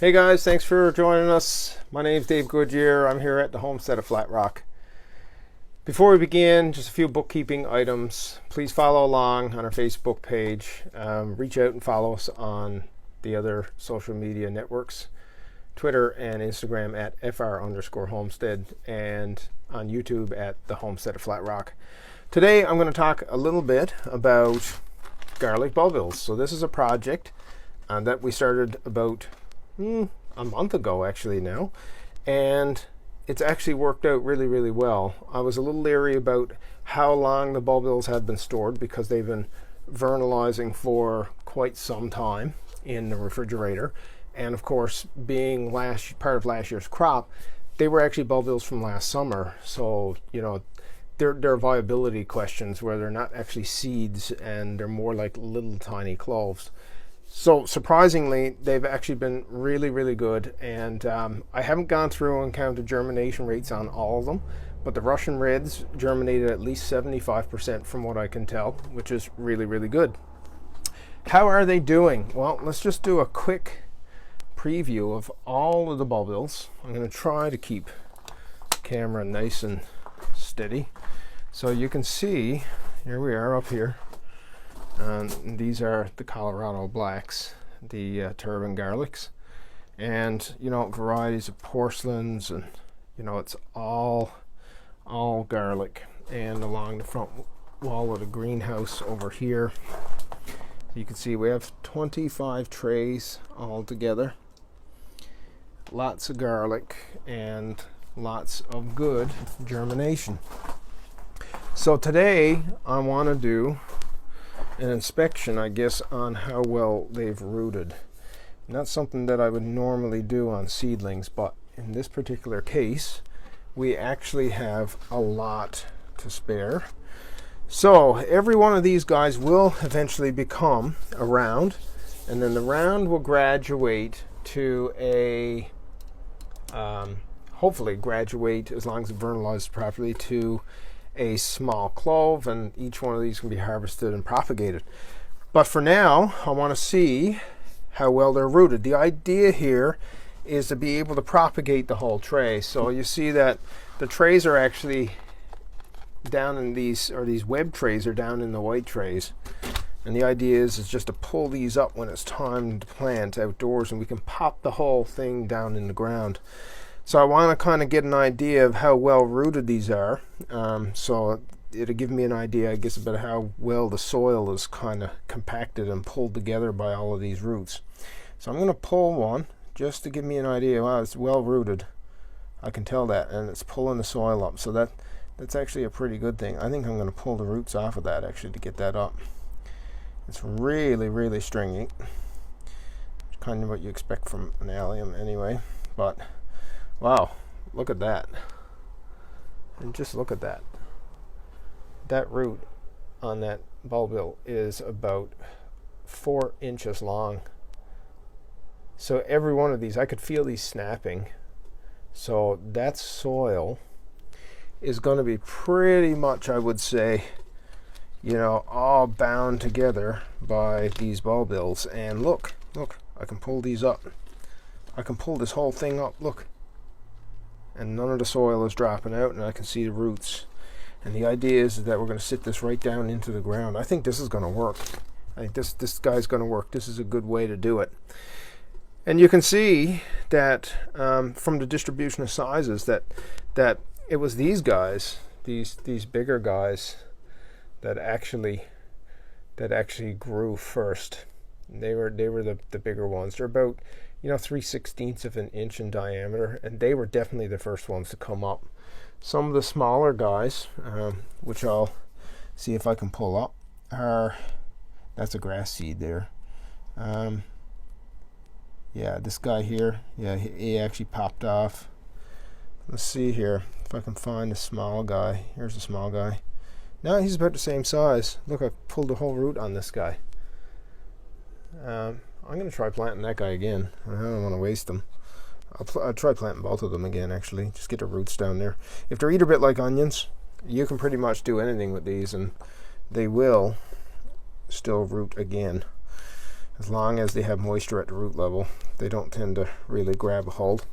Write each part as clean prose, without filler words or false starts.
Hey guys, thanks for joining us. My name's Dave Goodyear. I'm here at the homestead of Flat Rock. Before we begin, just a few bookkeeping items. Please follow along on our Facebook page. Reach out and follow us on the other social media networks, Twitter and Instagram at FR_homestead, and on YouTube at the homestead of Flat Rock. Today I'm going to talk a little bit about garlic bulbils. So this is a project that we started about a month ago actually now, and it's actually worked out really well. I was a little leery about how long the bulbils had been stored because they've been vernalizing for quite some time in the refrigerator, and of course being part of last year's crop, they were actually bulbils from last summer, so you know they're viability questions where they're not actually seeds and they're more like little tiny cloves. So surprisingly, they've actually been really good, and I haven't gone through and counted germination rates on all of them, but the Russian Reds germinated at least 75% from what I can tell, which is really good. How are they doing? Well, let's just do a quick preview of all of the bulbils. I'm going to try to keep the camera nice and steady. So you can see, here we are up here. And these are the Colorado Blacks, the turban garlics, and varieties of porcelains, and it's all garlic. And along the front wall of the greenhouse over here, you can see we have 25 trays all together. Lots of garlic and lots of good germination. So today I want to do an inspection, I guess, on how well they've rooted. Not something that I would normally do on seedlings, but in this particular case, we actually have a lot to spare. So every one of these guys will eventually become a round, and then the round will graduate to a, hopefully graduate, as long as it vernalizes properly, to a small clove, and each one of these can be harvested and propagated. But for now, I want to see how well they're rooted. The idea here is to be able to propagate the whole tray. So you see that the trays are actually down in these web trays are down in the white trays. And the idea is just to pull these up when it's time to plant outdoors, and we can pop the whole thing down in the ground. So I want to kind of get an idea of how well rooted these are. So it'll give me an idea, I guess, about how well the soil is kind of compacted and pulled together by all of these roots. So I'm going to pull one just to give me an idea. Wow, it's well rooted. I can tell that, and it's pulling the soil up. So that's actually a pretty good thing. I think I'm going to pull the roots off of that actually to get that up. It's really stringy. It's kind of what you expect from an allium anyway, but wow, look at that. And just look at that. That root on that bulbil is about 4 inches long. So every one of these, I could feel these snapping. So that soil is going to be pretty much, I would say, all bound together by these bulbils. And look, I can pull these up. I can pull this whole thing up, look. And none of the soil is dropping out, and I can see the roots. And the idea is that we're going to sit this right down into the ground. I think this is going to work. I think this guy's going to work. This is a good way to do it. And you can see that from the distribution of sizes that it was these guys, these bigger guys, that actually grew first. They were the bigger ones. They're about 3/16 of an inch in diameter, and they were definitely the first ones to come up. Some of the smaller guys, which I'll see if I can pull up, that's a grass seed there. Yeah, this guy here, yeah, he actually popped off. Let's see here if I can find the small guy. Here's the small guy. Now he's about the same size. Look, I pulled the whole root on this guy. I'm going to try planting that guy again. I don't want to waste them. I'll try planting both of them again, actually. Just get the roots down there. If they're eat a bit like onions, you can pretty much do anything with these, and they will still root again. as long as they have moisture at the root level. They don't tend to really grab a hold.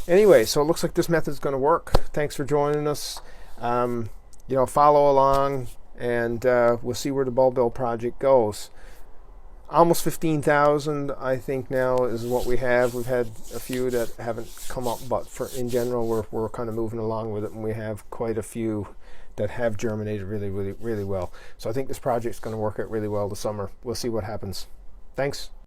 Anyway, so it looks like this method is going to work. Thanks for joining us. Follow along, and we'll see where the Bulbil project goes. Almost 15,000, I think, now is what we have. We've had a few that haven't come up, but in general, we're kind of moving along with it, and we have quite a few that have germinated really well. So I think this project's going to work out really well this summer. We'll see what happens. Thanks.